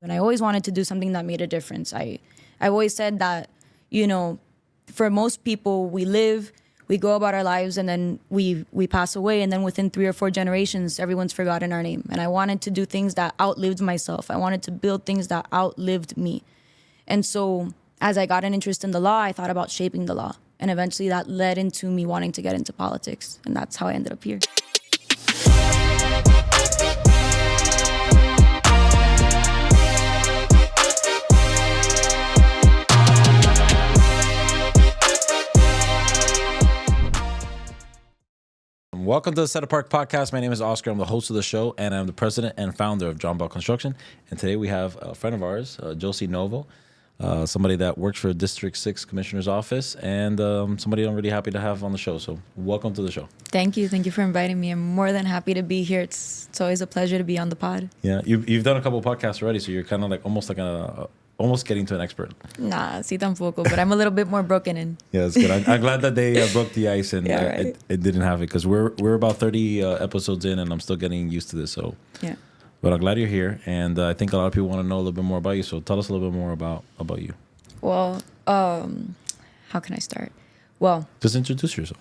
And I always wanted to do something that made a difference. I've always said that, you know, for most people, we live, we go about our lives, and then we pass away. And then within 3 or 4 generations, everyone's forgotten our name. And I wanted to do things that outlived myself. I wanted to build things that outlived me. And so as I got an interest in the law, I thought about shaping the law. And eventually that led into me wanting to get into politics. And that's how I ended up here. Welcome to the Set Apart Podcast. My name is Oscar. I'm the host of the show, and I'm the president and founder of John Bell Construction. And today we have a friend of ours, Josie Novo, somebody that works for District 6 Commissioner's Office, and somebody I'm really happy to have on the show. So welcome to the show. Thank you. Thank you for inviting me. I'm more than happy to be here. It's always a pleasure to be on the pod. Yeah, you've done a couple of podcasts already, so you're kind of like almost getting to an expert. Nah, sí tampoco, but I'm a little bit more broken in. Yeah, that's good. I'm glad that they broke the ice and Yeah, right. it didn't have it, because we're about 30 episodes in, and I'm still getting used to this. So Yeah. But I'm glad you're here, and I think a lot of people want to know a little bit more about you. So tell us a little bit more about you. Well, how can I start? Well, Just introduce yourself.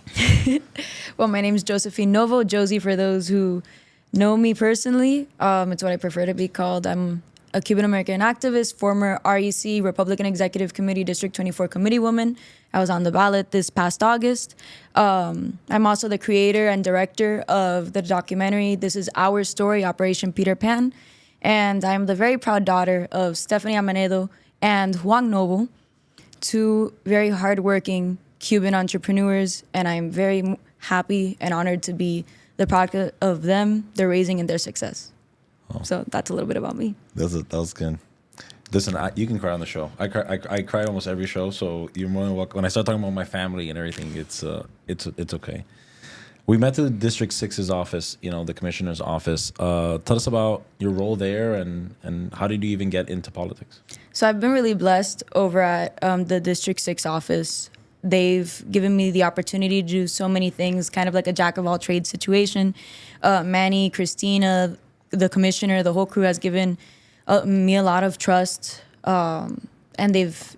well, my name is Josephine Novo, Josie for those who know me personally. It's what I prefer to be called. I'm a Cuban-American activist, former REC, Republican Executive Committee, District 24 Committeewoman. I was on the ballot this past August. I'm also the creator and director of the documentary This Is Our Story, Operation Peter Pan. And I'm the very proud daughter of Stephanie Amanedo and Juan Novo, 2 very hardworking Cuban entrepreneurs. And I'm very happy and honored to be the product of them, their raising, and their success. Oh. So that's a little bit about me. That was good. Listen, you can cry on the show. I cry almost every show, so you're more than welcome. When I start talking about my family and everything, it's okay. We met through the District 6's office, the commissioner's office. Tell us about your role there, and how did you even get into politics? So I've been really blessed over at the District 6 office. They've given me the opportunity to do so many things, kind of like a jack of all trades situation. Manny, Christina, the commissioner, the whole crew has given me a lot of trust, and they've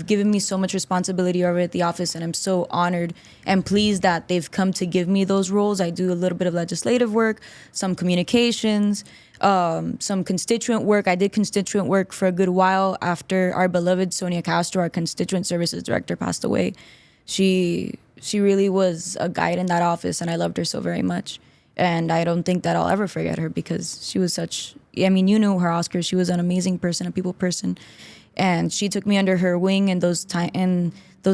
given me so much responsibility over at the office, and I'm so honored and pleased that they've come to give me those roles. I do a little bit of legislative work, some communications, some constituent work. I did constituent work for a good while after our beloved Sonia Castro, our constituent services director, passed away. She really was a guide in that office, and I loved her so very much. And I don't think that I'll ever forget her, because she was you knew her, Oscar. She was an amazing person, a people person. And she took me under her wing in those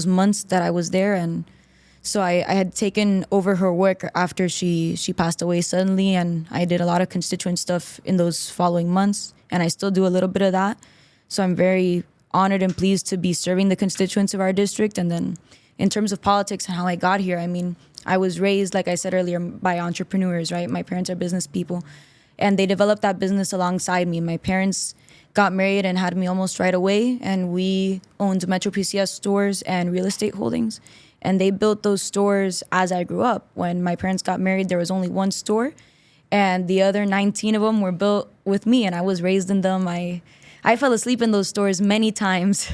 months that I was there. And so I had taken over her work after she passed away suddenly. And I did a lot of constituent stuff in those following months. And I still do a little bit of that. So I'm very honored and pleased to be serving the constituents of our district. And then in terms of politics and how I got here, I was raised, like I said earlier, by entrepreneurs, right? My parents are business people, and they developed that business alongside me. My parents got married and had me almost right away, and we owned Metro PCS stores and real estate holdings. And they built those stores as I grew up. When my parents got married, there was only 1 store, and the other 19 of them were built with me, and I was raised in them. I fell asleep in those stores many times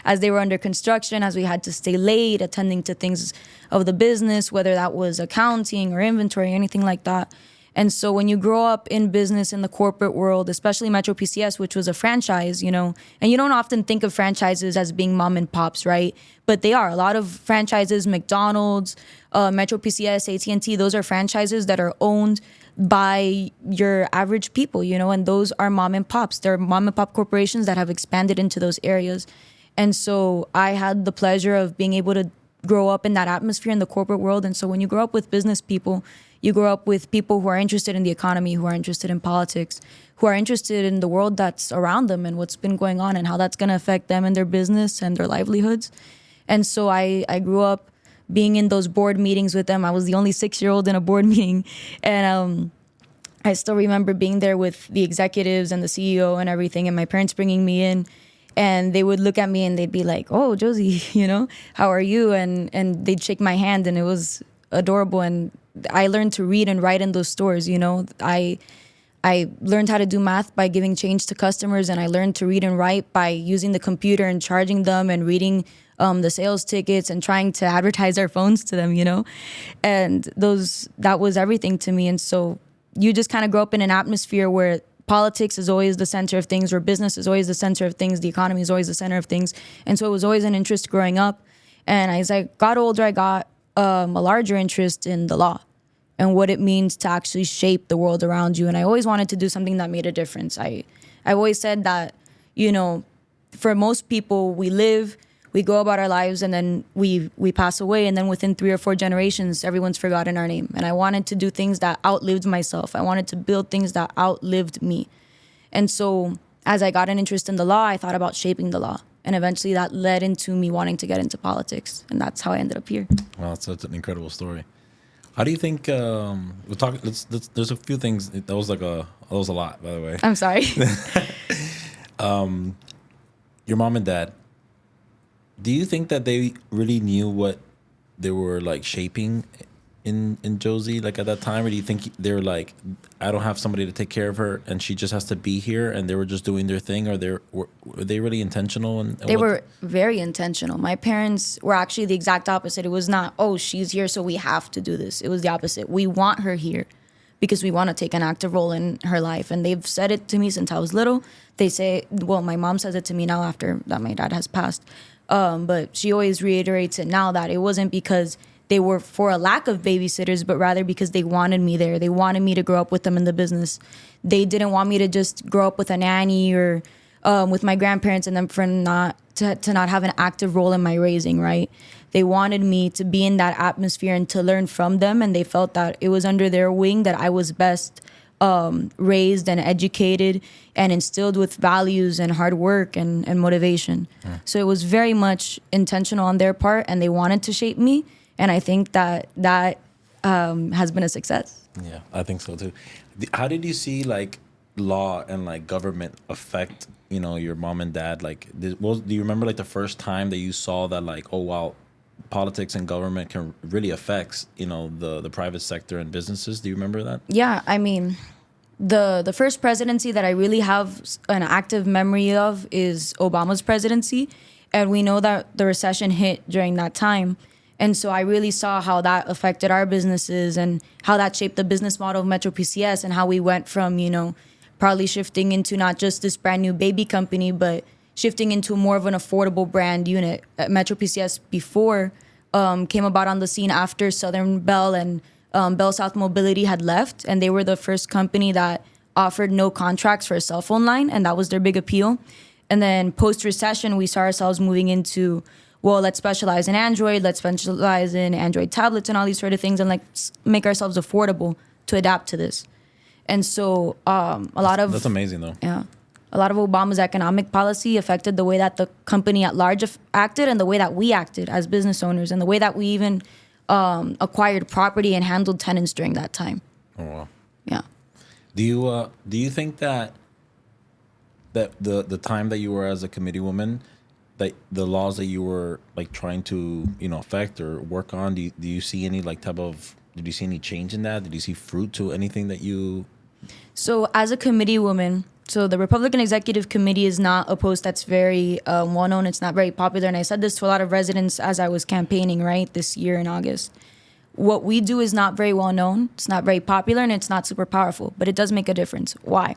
as they were under construction, as we had to stay late attending to things of the business, whether that was accounting or inventory, anything like that. And so when you grow up in business in the corporate world, especially Metro PCS, which was a franchise, and you don't often think of franchises as being mom and pops, right? But they are. A lot of franchises, McDonald's, Metro PCS, AT&T, those are franchises that are owned by your average people, and those are mom and pops. They're mom and pop corporations that have expanded into those areas. And so I had the pleasure of being able to grow up in that atmosphere in the corporate world. And so when you grow up with business people, you grow up with people who are interested in the economy, who are interested in politics, who are interested in the world that's around them and what's been going on and how that's going to affect them and their business and their livelihoods. And so I grew up being in those board meetings with them. I was the only 6-year-old in a board meeting. And I still remember being there with the executives and the CEO and everything, and my parents bringing me in. And they would look at me and they'd be like, "Oh, Josie, how are you?" And they'd shake my hand, and it was adorable. And I learned to read and write in those stores. I I learned how to do math by giving change to customers, and I learned to read and write by using the computer and charging them and reading the sales tickets and trying to advertise our phones to them, and that was everything to me. And so you just kind of grow up in an atmosphere where politics is always the center of things, or business is always the center of things, the economy is always the center of things. And so it was always an interest growing up. And as I got older, I got a larger interest in the law and what it means to actually shape the world around you. And I always wanted to do something that made a difference. I always said that, for most people, we go about our lives, and then we pass away, and then within 3 or 4 generations, everyone's forgotten our name. And I wanted to do things that outlived myself. I wanted to build things that outlived me. And so as I got an interest in the law, I thought about shaping the law. And eventually that led into me wanting to get into politics. And that's how I ended up here. Wow, that's such an incredible story. How do you think we'll talk? There's a few things. That was a lot, by the way. I'm sorry. Your mom and dad. Do you think that they really knew what they were like shaping in Josie like at that time, or do you think they were like, I don't have somebody to take care of her and she just has to be here, and they were just doing their thing, or were they really intentional? They were very intentional. My parents were actually the exact opposite. It was not, oh, she's here so we have to do this. It was the opposite. We want her here because we want to take an active role in her life. And they've said it to me since I was little. They say, well, my mom says it to me now after that my dad has passed. But she always reiterates it now, that it wasn't because they were for a lack of babysitters, but rather because they wanted me there. They wanted me to grow up with them in the business. They didn't want me to just grow up with a nanny or with my grandparents and then for not have an active role in my raising, right? They wanted me to be in that atmosphere and to learn from them, and they felt that it was under their wing that I was best raised and educated and instilled with values and hard work and motivation. So it was very much intentional on their part, and they wanted to shape me. And I think that has been a success. Yeah, I think so too. How did you see like law and like government affect, your mom and dad? Like, do you remember like the first time that you saw that, like, oh wow, politics and government can really affect, the private sector and businesses? Do you remember that? Yeah, I mean, the first presidency that I really have an active memory of is Obama's presidency. And we know that the recession hit during that time. And so I really saw how that affected our businesses and how that shaped the business model of Metro PCS, and how we went from, probably shifting into not just this brand new baby company, but shifting into more of an affordable brand unit. Metro PCS before came about on the scene after Southern Bell and Bell South Mobility had left, and they were the first company that offered no contracts for a cell phone line, and that was their big appeal. And then post-recession, we saw ourselves moving into, well, let's specialize in Android, let's specialize in Android tablets and all these sort of things, and like make ourselves affordable to adapt to this. And so that's amazing though. Yeah. A lot of Obama's economic policy affected the way that the company at large acted, and the way that we acted as business owners, and the way that we even acquired property and handled tenants during that time. Oh wow. Yeah. Do you think that the time that you were as a committee woman, that the laws that you were like trying to affect or work on, do you see any did you see any change in that? Did you see fruit to anything that you? So as a committee woman, so the Republican Executive Committee is not a post that's very well known. It's not very popular, and I said this to a lot of residents as I was campaigning this year in August. What we do is not very well known. It's not very popular, and it's not super powerful, but it does make a difference. Why?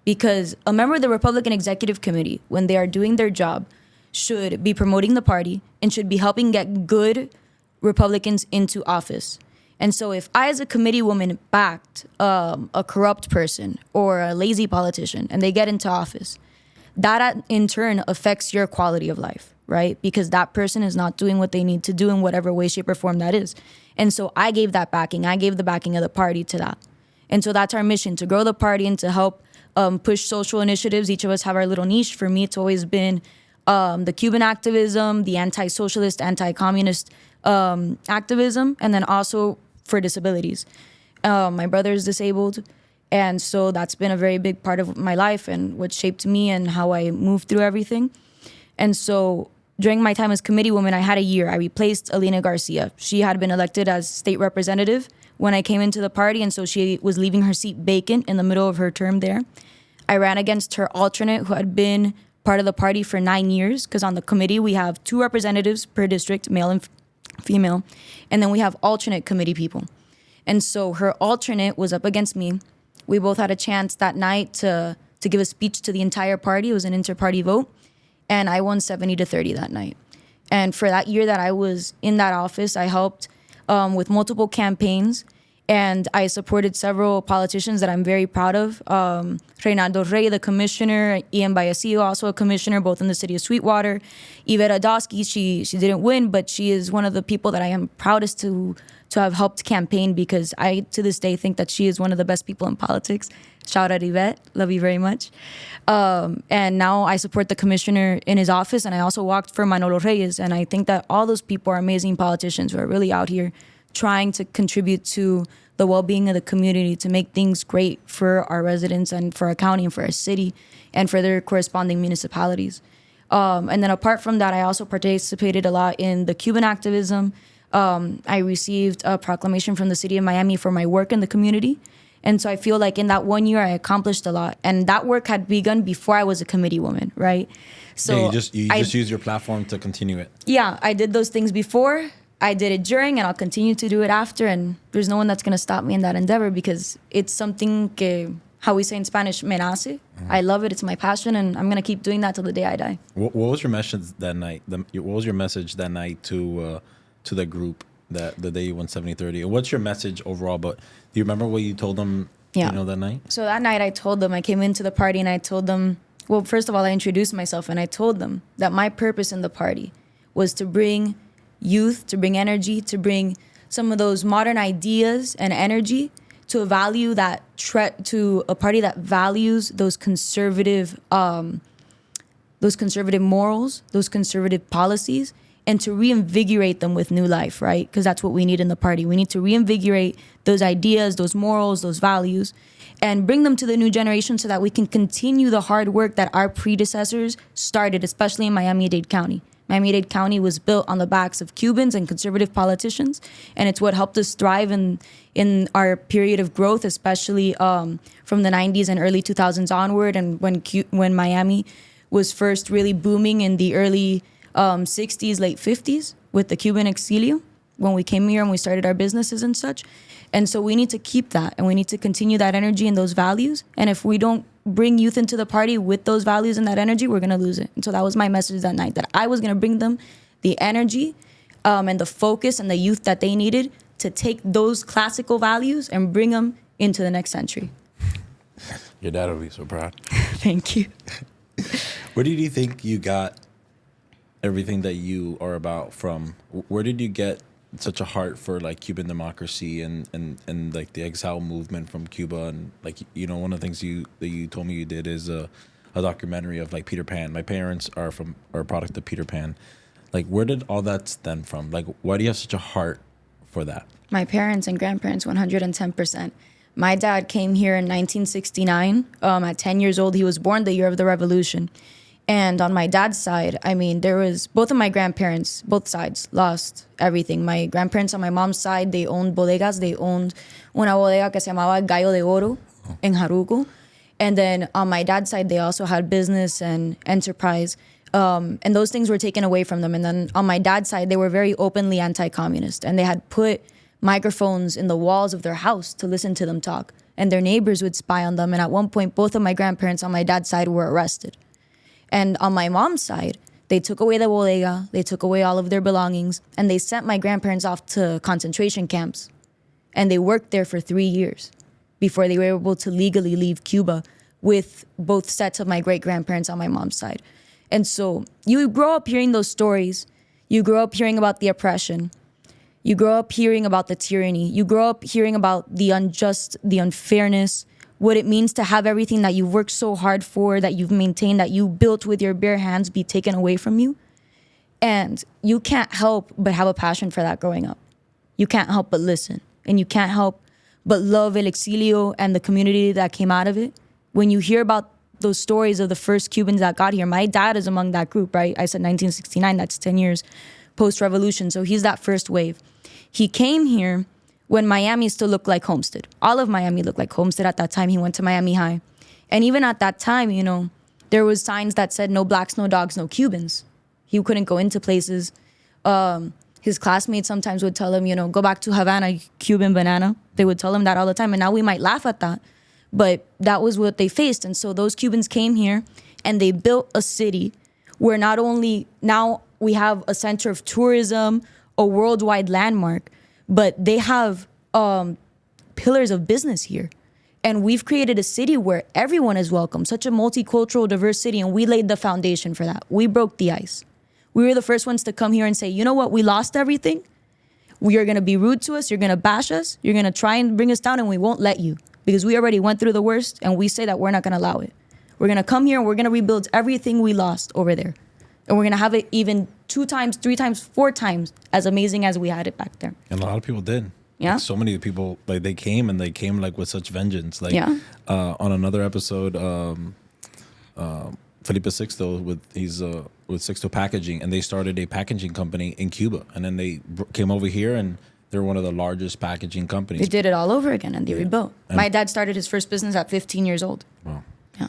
Because a member of the Republican Executive Committee, when they are doing their job, should be promoting the party and should be helping get good Republicans into office. And so if I, as a committee woman, backed a corrupt person or a lazy politician and they get into office, that in turn affects your quality of life, right? Because that person is not doing what they need to do in whatever way, shape, or form that is. And so I gave that backing. I gave the backing of the party to that. And so that's our mission, to grow the party and to help push social initiatives. Each of us have our little niche. For me, it's always been the Cuban activism, the anti-socialist, anti-communist activism, and then also for disabilities. My brother is disabled, and so that's been a very big part of my life and what shaped me and how I moved through everything. And so during my time as committee woman, I had a year. I replaced Alina Garcia. She had been elected as state representative when I came into the party, and so she was leaving her seat vacant in the middle of her term there. I ran against her alternate, who had been part of the party for 9 years, because on the committee we have 2 representatives per district, male and female, and then we have alternate committee people. And so her alternate was up against me. We both had a chance that night to give a speech to the entire party. It was an inter-party vote, and I won 70-30 that night. And for that year that I was in that office, I helped with multiple campaigns, and I supported several politicians that I'm very proud of. Reynaldo Rey, the commissioner, Ian Vallecillo, also a commissioner, both in the city of Sweetwater. Iveta Dosky, she didn't win, but she is one of the people that I am proudest to have helped campaign, because I, to this day, think that she is one of the best people in politics. Shout out Yvette, love you very much. And now I support the commissioner in his office, and I also walked for Manolo Reyes, and I think that all those people are amazing politicians who are really out here trying to contribute to the well-being of the community, to make things great for our residents and for our county and for our city and for their corresponding municipalities. And then apart from that, I also participated a lot in the Cuban activism. I received a proclamation from the city of Miami for my work in the community. And so I feel like in that 1 year, I accomplished a lot. And that work had begun before I was a committee woman, right? So yeah, you just use your platform to continue it. Yeah, I did those things before. I did it during, and I'll continue to do it after. And there's no one that's going to stop me in that endeavor, because it's something que, how we say in Spanish, me nace. Mm-hmm. I love it. It's my passion, and I'm going to keep doing that till the day I die. What was your message that night? What was your message that night to the group that the day you won 70-30? And what's your message overall? But do you remember what you told them? Yeah. That night? So that night I told them, I came into the party and I told them, well, first of all, I introduced myself and I told them that my purpose in the party was to bring youth, to bring energy, to bring some of those modern ideas and energy to a value that to a party that values those conservative morals, those conservative policies, and to reinvigorate them with new life, right? Because that's what we need in the party. We need to reinvigorate those ideas, those morals, those values, and bring them to the new generation so that we can continue the hard work that our predecessors started, especially in Miami-Dade County. Miami-Dade County was built on the backs of Cubans and conservative politicians, and it's what helped us thrive in our period of growth, especially from the 90s and early 2000s onward, and when Miami was first really booming in the early 60s, late 50s with the Cuban exilio, when we came here and we started our businesses and such. And so we need to keep that, and we need to continue that energy and those values. And if we don't bring youth into the party with those values and that energy, we're going to lose it. And so that was my message that night, that I was going to bring them the energy and the focus and the youth that they needed to take those classical values and bring them into the next century. Your dad will be so proud. Thank you. Where did you think you got everything that you are about from? Where did you get such a heart for like Cuban democracy and like the exile movement from Cuba? And like, one of the things that you told me you did is a documentary of like Peter Pan. My parents are a product of Peter Pan. Like, where did all that stem from? Like, why do you have such a heart for that? My parents and grandparents, 110%. My dad came here in 1969. At 10 years old, he was born the year of the revolution. And on my dad's side, I mean, there was both of my grandparents, both sides, lost everything. My grandparents on my mom's side, they owned bodegas. They owned una bodega que se llamaba Gallo de Oro en Jaruco. And then on my dad's side, they also had business and enterprise. And those things were taken away from them. And then on my dad's side, they were very openly anti-communist. And they had put microphones in the walls of their house to listen to them talk. And their neighbors would spy on them. And at one point, both of my grandparents on my dad's side were arrested. And on my mom's side, they took away the bodega, they took away all of their belongings, and they sent my grandparents off to concentration camps. And they worked there for 3 years before they were able to legally leave Cuba with both sets of my great-grandparents on my mom's side. And so you grow up hearing those stories. You grow up hearing about the oppression. You grow up hearing about the tyranny. You grow up hearing about the unjust, the unfairness, what it means to have everything that you've worked so hard for, that you've maintained, that you built with your bare hands be taken away from you. And you can't help but have a passion for that growing up. You can't help but listen. And you can't help but love El Exilio and the community that came out of it. When you hear about those stories of the first Cubans that got here, my dad is among that group, right? I said 1969, that's 10 years post-revolution. So he's that first wave. He came here when Miami still looked like Homestead. All of Miami looked like Homestead at that time. He went to Miami High. And even at that time, you know, there was signs that said no blacks, no dogs, no Cubans. He couldn't go into places. His classmates sometimes would tell him, you know, go back to Havana, Cuban banana. They would tell him that all the time. And now we might laugh at that, but that was what they faced. And so those Cubans came here and they built a city where not only now we have a center of tourism, a worldwide landmark, but they have pillars of business here. And we've created a city where everyone is welcome, such a multicultural, diverse city. And we laid the foundation for that. We broke the ice. We were the first ones to come here and say, you know what, we lost everything. You're going to be rude to us. You're going to bash us. You're going to try and bring us down, and we won't let you because we already went through the worst, and we say that we're not going to allow it. We're going to come here, and we're going to rebuild everything we lost over there. And we're going to have it even 2 times, 3 times, 4 times as amazing as we had it back there. And a lot of people did. Yeah. Like so many people, like they came like with such vengeance. Like Yeah. On another episode, Felipe Sixto with Sixto Packaging, and they started a packaging company in Cuba, and then they came over here, and they're one of the largest packaging companies. They did it all over again, and they rebuilt. And my dad started his first business at 15 years old. Wow. Yeah.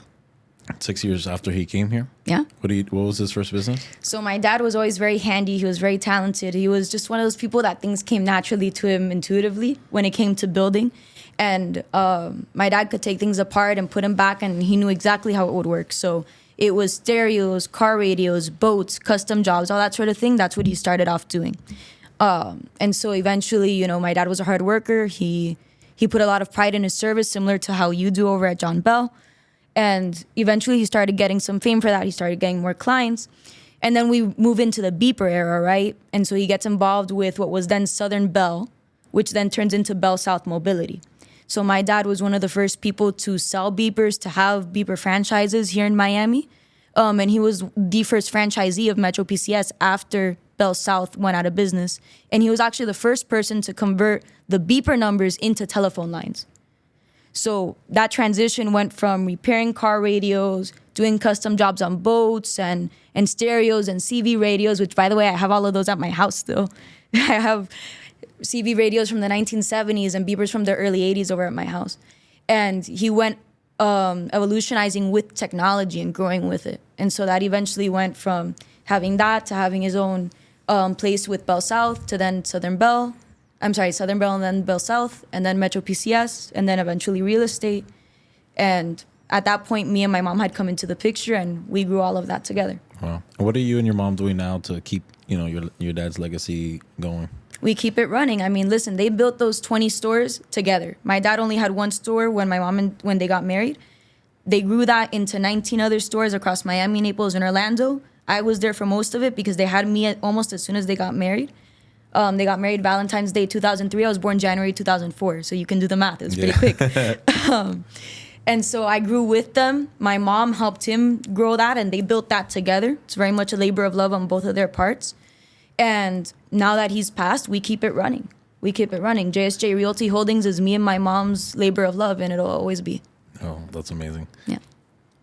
6 years after he came here. Yeah. What was his first business? So my dad was always very handy. He was very talented. He was just one of those people that things came naturally to him intuitively when it came to building. And my dad could take things apart and put them back, and he knew exactly how it would work. So it was stereos, car radios, boats, custom jobs, all that sort of thing. That's what he started off doing. And so eventually, you know, my dad was a hard worker. He put a lot of pride in his service, similar to how you do over at John Bell. And eventually he started getting some fame for that. He started getting more clients. And then we move into the beeper era, right? And so he gets involved with what was then Southern Bell, which then turns into Bell South Mobility. So my dad was one of the first people to sell beepers, to have beeper franchises here in Miami. And he was the first franchisee of Metro PCS after Bell South went out of business. And he was actually the first person to convert the beeper numbers into telephone lines. So that transition went from repairing car radios, doing custom jobs on boats and stereos and CV radios, which, by the way, I have all of those at my house still. I have CV radios from the 1970s and beepers from the early 80s over at my house. And he went evolutionizing with technology and growing with it. And so that eventually went from having that to having his own place with Bell South to then Southern Bell and then Bell South and then Metro PCS and then eventually real estate. And at that point, me and my mom had come into the picture and we grew all of that together. Wow. And what are you and your mom doing now to keep, you know, your dad's legacy going? We keep it running. I mean, listen, they built those 20 stores together. My dad only had 1 store when my mom when they got married. They grew that into 19 other stores across Miami, Naples, and Orlando. I was there for most of it because they had me almost as soon as they got married. They got married Valentine's Day 2003. I was born January 2004, so you can do the math. It was pretty quick. And so I grew with them. My mom helped him grow that, and they built that together. It's very much a labor of love on both of their parts. And now that he's passed, we keep it running. We keep it running. JSJ Realty Holdings is me and my mom's labor of love, and it'll always be. Oh, that's amazing. Yeah.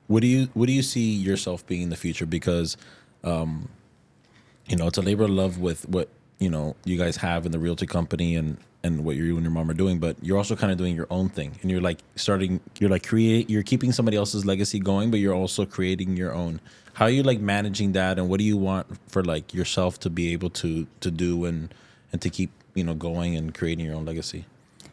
What do you see yourself being in the future? Because, you know, it's a labor of love with what, you know, you guys have in the realty company and what you and your mom are doing, but you're also kind of doing your own thing. And you're keeping somebody else's legacy going, but you're also creating your own. How are you like managing that, and what do you want for like yourself to be able to do and to keep, you know, going and creating your own legacy?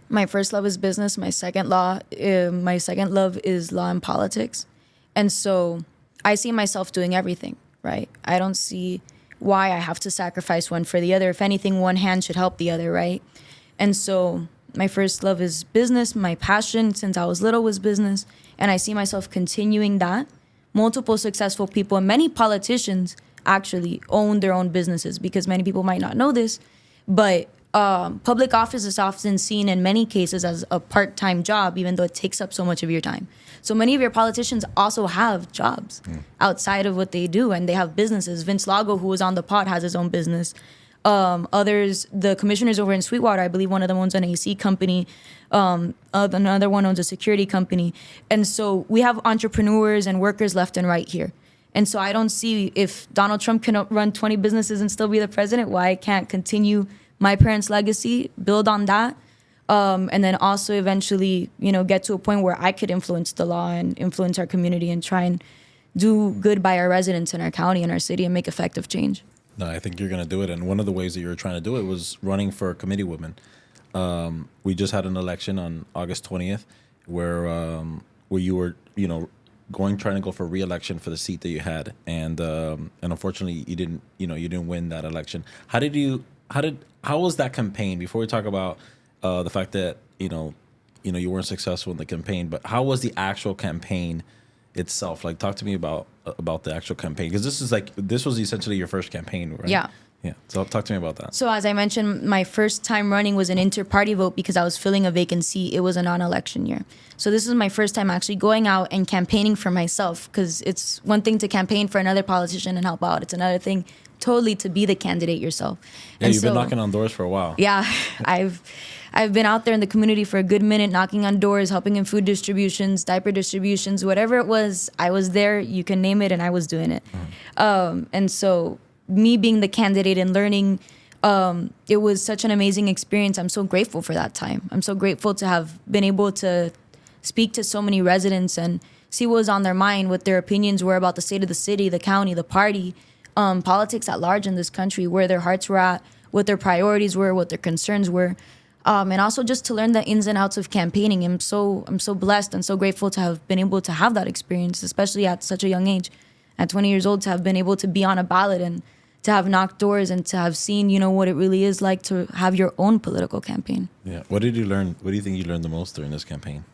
My first love is business. My second love is law and politics. And so I see myself doing everything, right? I don't see why I have to sacrifice one for the other. If anything, one hand should help the other, right? And so my first love is business. My passion since I was little was business. And I see myself continuing that. Multiple successful people and many politicians actually own their own businesses, because many people might not know this, but public office is often seen in many cases as a part-time job, even though it takes up so much of your time. So many of your politicians also have jobs outside of what they do, and they have businesses. Vince Lago, who was on the pod, has his own business. Others, the commissioners over in Sweetwater, I believe one of them owns an AC company. Another one owns a security company. And so we have entrepreneurs and workers left and right here. And so I don't see, if Donald Trump can run 20 businesses and still be the president, why I can't continue my parents' legacy, build on that. and then also eventually, get to a point where I could influence the law and influence our community and try and do good by our residents in our county and our city and make effective change. No, I think you're going to do it. And one of the ways that you were trying to do it was running for committeewoman. We just had an election on August 20th where you were, trying to go for re-election for the seat that you had. And unfortunately you didn't win that election. How was that campaign? Before we talk about the fact that, you weren't successful in the campaign, but how was the actual campaign itself? Like, talk to me about the actual campaign, because this was essentially your first campaign, right? Yeah. So talk to me about that. So as I mentioned, my first time running was an inter-party vote because I was filling a vacancy. It was a non-election year. So this is my first time actually going out and campaigning for myself, because it's one thing to campaign for another politician and help out. It's another thing totally to be the candidate yourself. Yeah, you've been knocking on doors for a while. Yeah, I've been out there in the community for a good minute, knocking on doors, helping in food distributions, diaper distributions, whatever it was. I was there, you can name it, and I was doing it. And so me being the candidate and learning, it was such an amazing experience. I'm so grateful for that time. I'm so grateful to have been able to speak to so many residents and see what was on their mind, what their opinions were about the state of the city, the county, the party, politics at large in this country, where their hearts were at, what their priorities were, what their concerns were. And also just to learn the ins and outs of campaigning. I'm so blessed and so grateful to have been able to have that experience, especially at such a young age, at 20 years old, to have been able to be on a ballot and to have knocked doors and to have seen, what it really is like to have your own political campaign. Yeah. What did you learn? What do you think you learned the most during this campaign?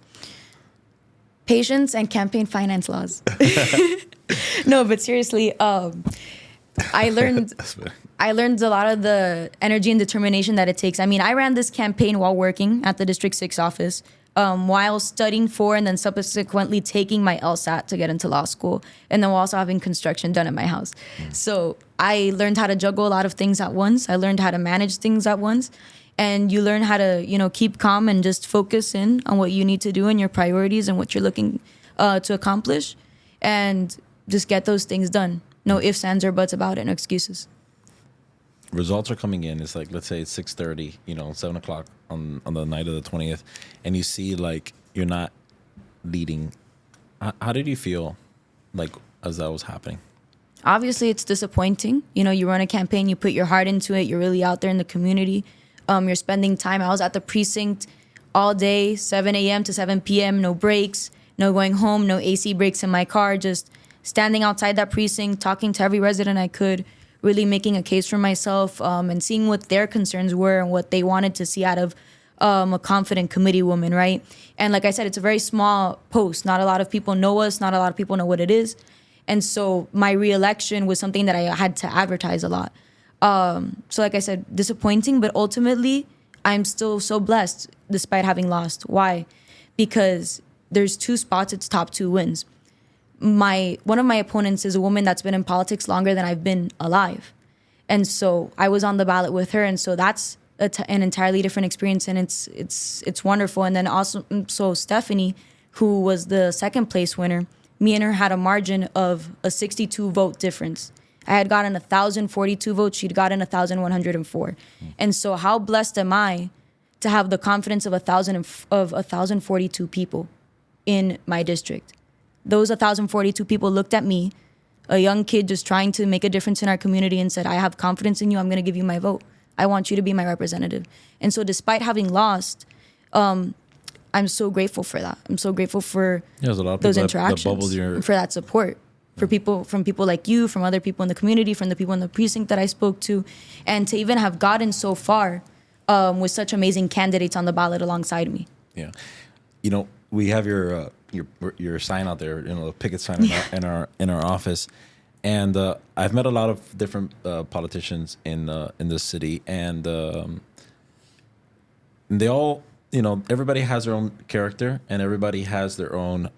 Patience and campaign finance laws. No, but seriously, I learned a lot of the energy and determination that it takes. I mean, I ran this campaign while working at the District 6 office, while studying for and then subsequently taking my LSAT to get into law school, and then while also having construction done at my house. So I learned how to juggle a lot of things at once. I learned how to manage things at once. And you learn how to, keep calm and just focus in on what you need to do and your priorities and what you're looking to accomplish, and just get those things done. No ifs, ands, or buts about it. No excuses. Results are coming in. It's like, let's say it's 6:30, 7 o'clock on the night of the 20th, and you see like you're not leading. How did you feel like as that was happening? Obviously, it's disappointing. You run a campaign, you put your heart into it, you're really out there in the community. You're spending time. I was at the precinct all day, 7 a.m. to 7 p.m., no breaks, no going home, no AC breaks in my car, just standing outside that precinct, talking to every resident I could, really making a case for myself, and seeing what their concerns were and what they wanted to see out of a confident committee woman, right? And like I said, it's a very small post. Not a lot of people know us. Not a lot of people know what it is. And so my re-election was something that I had to advertise a lot. So like I said, disappointing, but ultimately I'm still so blessed despite having lost. Why? Because there's 2 spots, it's top 2 wins. One of my opponents is a woman that's been in politics longer than I've been alive. And so I was on the ballot with her. And so that's an entirely different experience, and it's wonderful. And then also, so Stephanie, who was the 2nd place winner, me and her had a margin of a 62 vote difference. I had gotten 1,042 votes. She'd gotten 1,104. And so how blessed am I to have the confidence of 1,042 people in my district? Those 1,042 people looked at me, a young kid just trying to make a difference in our community, and said, I have confidence in you. I'm going to give you my vote. I want you to be my representative. And so despite having lost, I'm so grateful for that. I'm so grateful for those interactions, for that support. From people like you, from other people in the community, from the people in the precinct that I spoke to, and to even have gotten so far with such amazing candidates on the ballot alongside me. Yeah, we have your sign out there, the picket sign in our office, and I've met a lot of different politicians in this city, and they all, everybody has their own character, and everybody has their own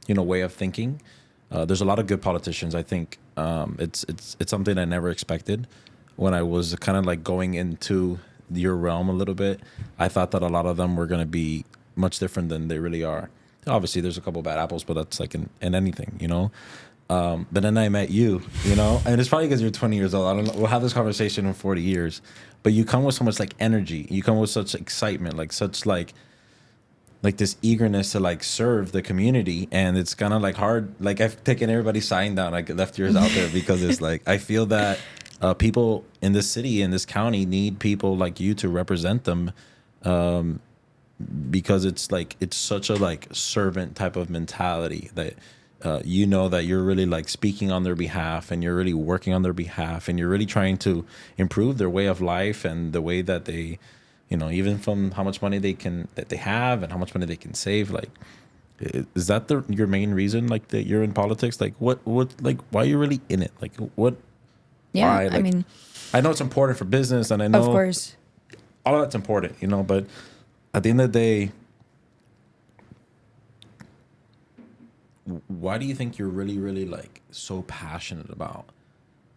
way of thinking. There's a lot of good politicians. I think it's something I never expected when I was kind of like going into your realm a little bit. I thought that a lot of them were going to be much different than they really are. Obviously, there's a couple bad apples, but that's like in anything, But then I met you, and it's probably because you're 20 years old. I don't know. We'll have this conversation in 40 years, but you come with so much like energy. You come with such excitement, like such like this eagerness to like serve the community. And it's kind of like hard. Like I've taken everybody's sign down. I left yours out there because it's like, I feel that people in this city, in this county need people like you to represent them. Because it's such a like servant type of mentality that that you're really like speaking on their behalf, and you're really working on their behalf, and you're really trying to improve their way of life and the way that they, even from how much money that they have and how much money they can save. Like, is that your main reason, like, that you're in politics? Like, what like, why are you really in it? Like, what? Yeah, why? Like, I know it's important for business, and I know, of course, all of that's important, but at the end of the day, why do you think you're really, really like so passionate about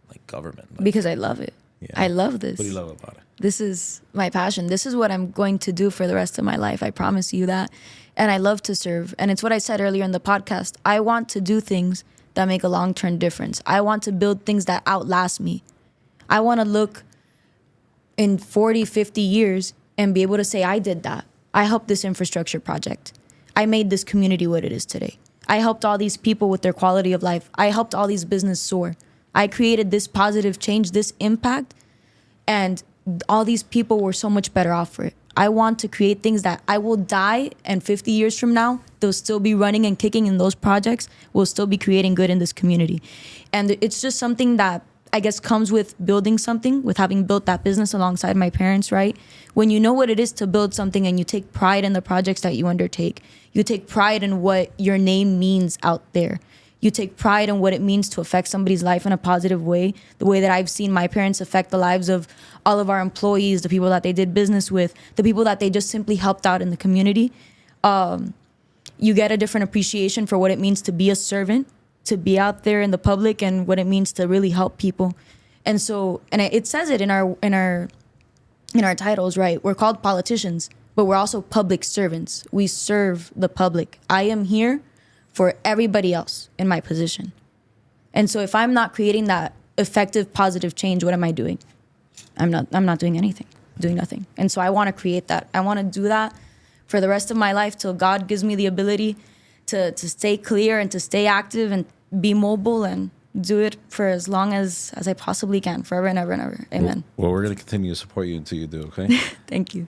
like government? Like, because I love it. Yeah. I love this. What do you love about it? This is my passion. This is what I'm going to do for the rest of my life. I promise you that. And I love to serve. And it's what I said earlier in the podcast. I want to do things that make a long-term difference. I want to build things that outlast me. I want to look in 40, 50 years and be able to say, I did that. I helped this infrastructure project. I made this community what it is today. I helped all these people with their quality of life. I helped all these business soar. I created this positive change, this impact, and all these people were so much better off for it. I want to create things that I will die, and 50 years from now, they'll still be running and kicking in those projects. We'll still be creating good in this community. And it's just something that I guess comes with building something, with having built that business alongside my parents, right? When you know what it is to build something and you take pride in the projects that you undertake, you take pride in what your name means out there. You take pride in what it means to affect somebody's life in a positive way, the way that I've seen my parents affect the lives of all of our employees, the people that they did business with, the people that they just simply helped out in the community. You get a different appreciation for what it means to be a servant, to be out there in the public, and what it means to really help people. And so, and it says it in our titles, right? We're called politicians, but we're also public servants. We serve the public. I am here for everybody else in my position. And so if I'm not creating that effective, positive change, what am I doing? I'm not doing anything, doing nothing. And so I want to create that. I want to do that for the rest of my life till God gives me the ability to stay clear and to stay active and be mobile, and do it for as long as I possibly can, forever and ever and ever. Amen. Well, we're going to continue to support you until you do, okay? Thank you.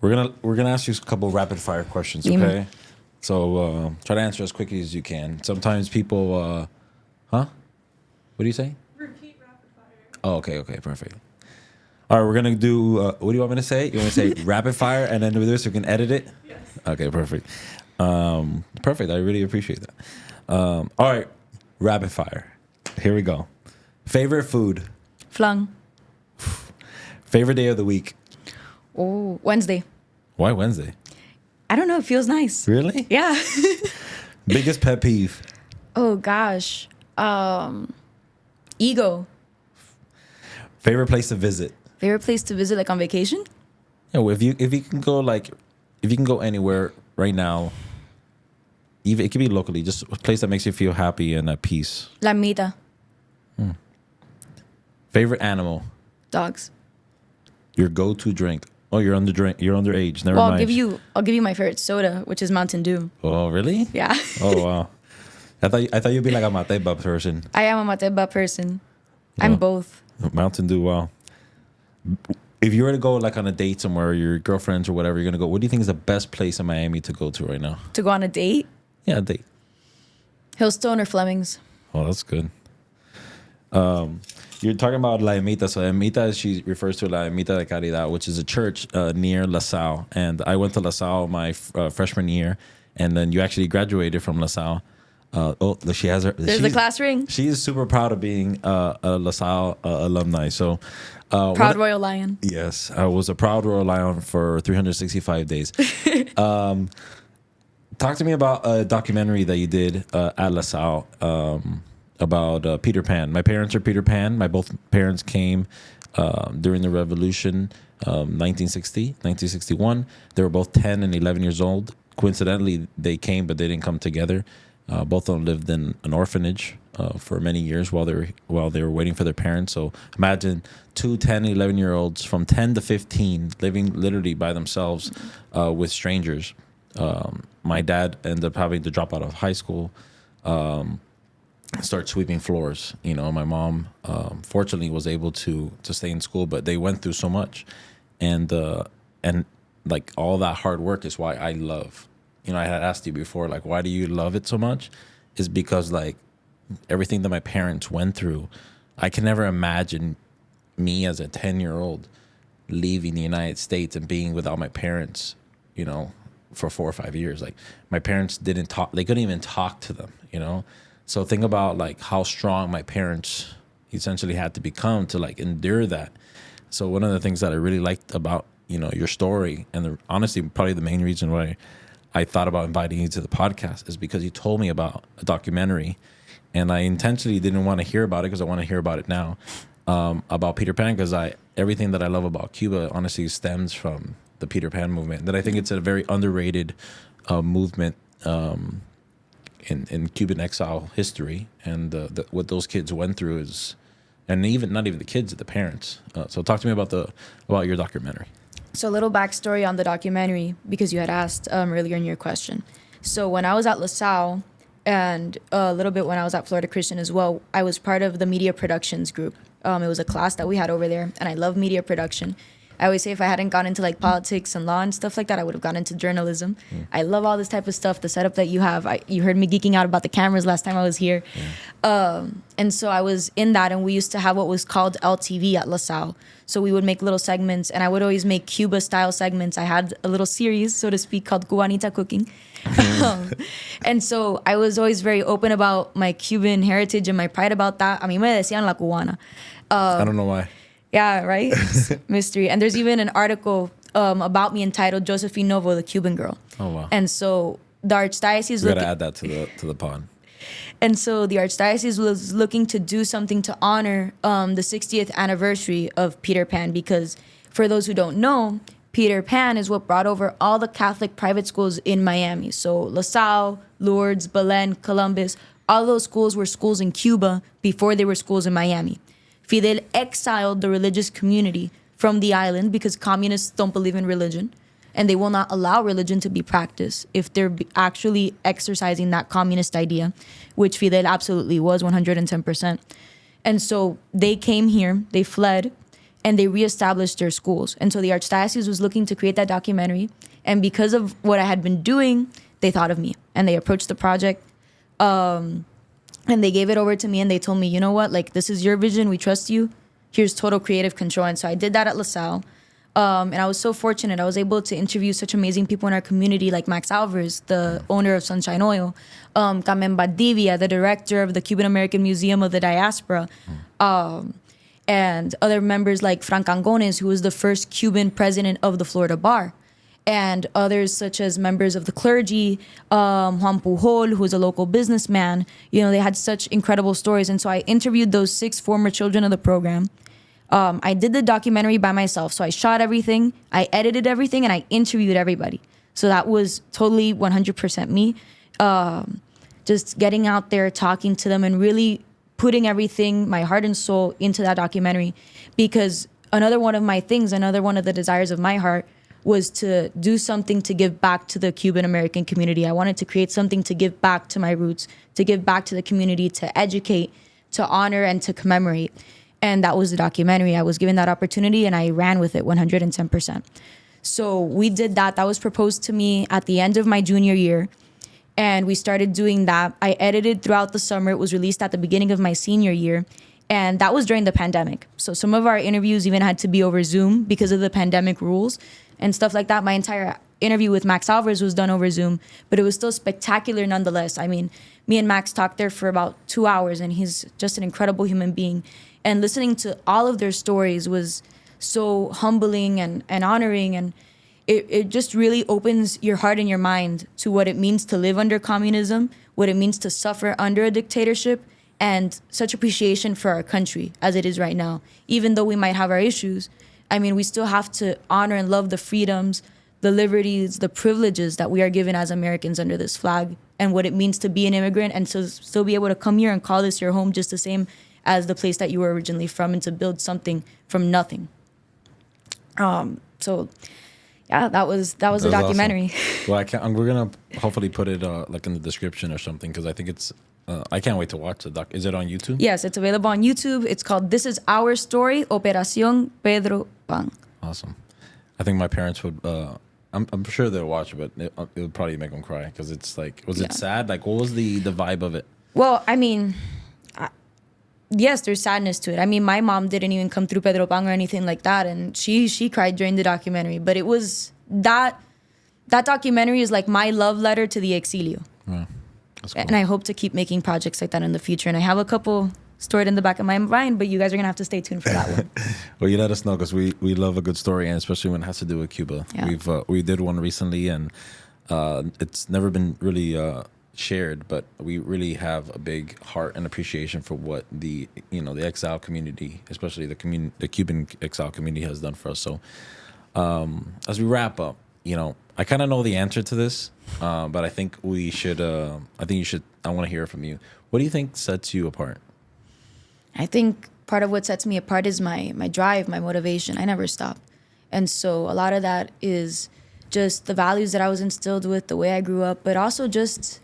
We're gonna ask you a couple rapid fire questions, okay? Amen. So try to answer as quickly as you can. Sometimes people, What do you say? Repeat rapid fire. Oh, okay, perfect. All right, we're gonna do. What do you want me to say? You want me to say rapid fire and then do this so we can edit it? Yes. Okay, perfect. Perfect. I really appreciate that. All right, rapid fire. Here we go. Favorite food? Flung. Favorite day of the week? Oh, Wednesday. Why Wednesday? I don't know. It feels nice. Really? Yeah. Biggest pet peeve? Oh gosh. Ego. Favorite place to visit? Favorite place to visit, like on vacation? Yeah, well, if you can go anywhere right now, even it could be locally, just a place that makes you feel happy and at peace. La Mita. Favorite animal? Dogs. Your go-to drink? Oh, you're underage. Never mind. I'll give you my favorite soda, which is Mountain Dew. Oh, really? Yeah. Oh, wow. I thought you'd be like a Mateba person. I am a Mateba person. I'm both. Mountain Dew, wow. If you were to go like on a date somewhere, your girlfriends or whatever, you're gonna go. What do you think is the best place in Miami to go to right now? To go on a date? Yeah, a date. Hillstone or Fleming's. Oh, that's good. You're talking about La Ermita. So Ermita, she refers to La Ermita de Caridad, which is a church near La Salle. And I went to La Salle my freshman year, and then you actually graduated from La Salle. She has her. There's the class ring. She is super proud of being a La Salle alumni. So proud Royal Lion. Yes, I was a proud Royal Lion for 365 days. Talk to me about a documentary that you did at La Salle about Peter Pan. My parents are Peter Pan. My both parents came during the Revolution, 1960, 1961. They were both 10 and 11 years old. Coincidentally, they came, but they didn't come together. Both of them lived in an orphanage for many years while they were waiting for their parents. So imagine 2 10 11 year olds from 10 to 15 living literally by themselves with strangers. My dad ended up having to drop out of high school, start sweeping floors. My mom fortunately was able to stay in school, but they went through so much, and like all that hard work is why I love. I had asked you before, like, why do you love it so much? Is because like everything that my parents went through, I can never imagine me as a 10-year-old leaving the United States and being without my parents, for 4 or 5 years. Like my parents didn't talk, they couldn't even talk to them, So think about like how strong my parents essentially had to become to like endure that. So one of the things that I really liked about, your story, and honestly, probably the main reason why I thought about inviting you to the podcast is because you told me about a documentary, and I intentionally didn't want to hear about it because I want to hear about it now, about Peter Pan, because everything that I love about Cuba honestly stems from the Peter Pan movement. That I think it's a very underrated movement in Cuban exile history, and what those kids went through is, and even not even the kids, the parents. So talk to me about your documentary. So a little backstory on the documentary, because you had asked earlier in your question. So when I was at LaSalle, and a little bit when I was at Florida Christian as well, I was part of the media productions group. It was a class that we had over there, and I love media production. I always say if I hadn't gone into like politics and law and stuff like that, I would have gone into journalism. I love all this type of stuff, the setup that you have. You heard me geeking out about the cameras last time I was here. And so I was in that, and we used to have what was called LTV at LaSalle. So we would make little segments, and I would always make Cuba-style segments. I had a little series, so to speak, called Cubanita Cooking. And so I was always very open about my Cuban heritage and my pride about that. A mí me decían la cubana. I don't know why. Yeah, right? Mystery. And there's even an article about me entitled Josephine Novo, the Cuban girl. Oh, wow. And so the Archdiocese... We got to add that to the pod. And so the Archdiocese was looking to do something to honor the 60th anniversary of Peter Pan, because for those who don't know, Peter Pan is what brought over all the Catholic private schools in Miami. So LaSalle, Lourdes, Belen, Columbus, all those schools were schools in Cuba before they were schools in Miami. Fidel exiled the religious community from the island because communists don't believe in religion, and they will not allow religion to be practiced if they're actually exercising that communist idea, which Fidel absolutely was 110%. And so they came here, they fled, and they reestablished their schools. And so the Archdiocese was looking to create that documentary, and because of what I had been doing, they thought of me, and they approached the project. And they gave it over to me, and they told me, you know what, like, this is your vision, we trust you, here's total creative control. And so I did that at LaSalle, and I was so fortunate. I was able to interview such amazing people in our community, like Max Alvarez, the owner of Sunshine Oil, Carmen Valdivia, the director of the Cuban-American Museum of the Diaspora, and other members like Frank Angones, who was the first Cuban president of the Florida Bar, and others such as members of the clergy, Juan Pujol, who is a local businessman. They had such incredible stories. And so I interviewed those 6 former children of the program. I did the documentary by myself. So I shot everything, I edited everything, and I interviewed everybody. So that was totally 100% me. Just getting out there, talking to them, and really putting everything, my heart and soul, into that documentary. Because another one of the desires of my heart was to do something to give back to the Cuban-American community. I wanted to create something to give back to my roots, to give back to the community, to educate, to honor, and to commemorate. And that was the documentary. I was given that opportunity, and I ran with it 110%. So we did that. That was proposed to me at the end of my junior year, and we started doing that. I edited throughout the summer. It was released at the beginning of my senior year, and that was during the pandemic. So some of our interviews even had to be over Zoom because of the pandemic rules and stuff like that. My entire interview with Max Alvarez was done over Zoom, but it was still spectacular nonetheless. I mean, me and Max talked there for about 2 hours, and he's just an incredible human being. And listening to all of their stories was so humbling and honoring, and it just really opens your heart and your mind to what it means to live under communism, what it means to suffer under a dictatorship, and such appreciation for our country as it is right now. Even though we might have our issues, I mean, we still have to honor and love the freedoms, the liberties, the privileges that we are given as Americans under this flag, and what it means to be an immigrant and to still be able to come here and call this your home just the same as the place that you were originally from, and to build something from nothing. So yeah, that was a documentary. Awesome. Well, we're gonna hopefully put it like in the description or something, because I think it's. I can't wait to watch the doc. Is it on YouTube? Yes, it's available on YouTube. It's called "This Is Our Story: Operación Pedro Pan." Awesome. I think my parents would. I'm sure they'll watch it, but it would probably make them cry, because it's like, was it sad? Like, what was the vibe of it? Well, I mean, yes, there's sadness to it. I mean, my mom didn't even come through Pedro Pan or anything like that, and she cried during the documentary. But it was that documentary is like my love letter to the exilio. Wow. That's cool. And I hope to keep making projects like that in the future. And I have a couple stored in the back of my mind, but you guys are gonna have to stay tuned for that one. Well, you let us know, because we love a good story, and especially when it has to do with Cuba. Yeah. We did one recently, and it's never been really shared, but we really have a big heart and appreciation for what the exile community, especially the Cuban exile community, has done for us. So as we wrap up, I kind of know the answer to this, but I think we should. I want to hear from you. What do you think sets you apart? I think part of what sets me apart is my drive, my motivation. I never stop. And so a lot of that is just the values that I was instilled with, the way I grew up, but also just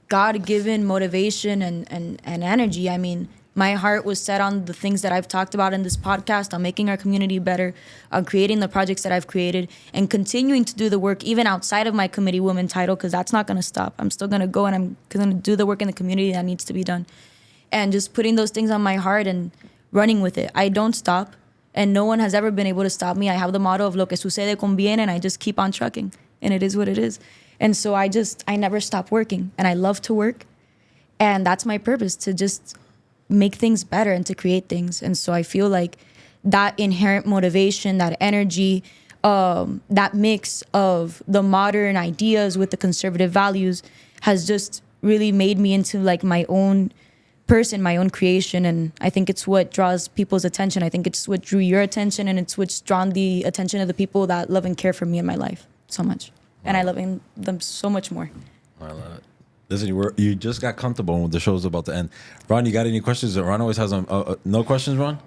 God-given motivation and energy. I mean, my heart was set on the things that I've talked about in this podcast, on making our community better, on creating the projects that I've created, and continuing to do the work even outside of my Committeewoman title, because that's not going to stop. I'm still going to go, and I'm going to do the work in the community that needs to be done. And just putting those things on my heart and running with it. I don't stop, and no one has ever been able to stop me. I have the motto of lo que sucede conviene, and I just keep on trucking, and it is what it is. And so I never stop working, and I love to work, and that's my purpose, to just make things better and to create things. And so I feel like that inherent motivation, that energy, that mix of the modern ideas with the conservative values has just really made me into like my own person, my own creation. And I think it's what draws people's attention. I think it's what drew your attention, and it's what's drawn the attention of the people that love and care for me in my life so much. And I love them so much more. I love it. Listen, you just got comfortable when the show's about to end. Ron, you got any questions? Ron always has no questions, Ron?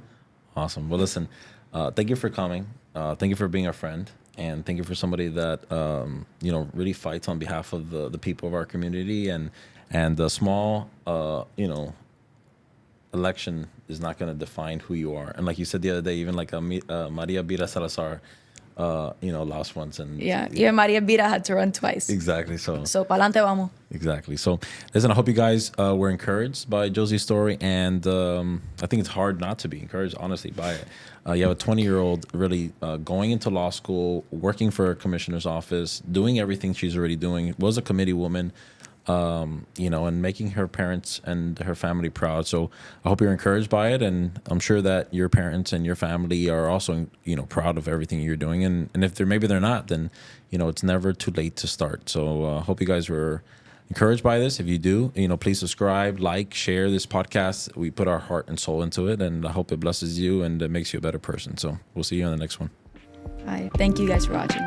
Awesome. Well, listen, thank you for coming. Thank you for being a friend. And thank you for somebody that, really fights on behalf of the people of our community. And the small, election is not going to define who you are. And like you said the other day, even like Maria Bira Salazar, lost once. And even Maria Bira had to run twice. Exactly. So pa'lante vamos. Exactly. So listen, I hope you guys were encouraged by Josie's story, and I think it's hard not to be encouraged, honestly, by it. You have a 20-year-old really going into law school, working for a commissioner's office, doing everything she's already doing, was a committee woman, and making her parents and her family proud. So I hope you're encouraged by it, and I'm sure that your parents and your family are also, proud of everything you're doing. And if maybe they're not, then, it's never too late to start. So I hope you guys were encouraged by this. If you do, please subscribe, like, share this podcast. We put our heart and soul into it, and I hope it blesses you and it makes you a better person. So we'll see you on the next one. Hi. Thank you guys for watching.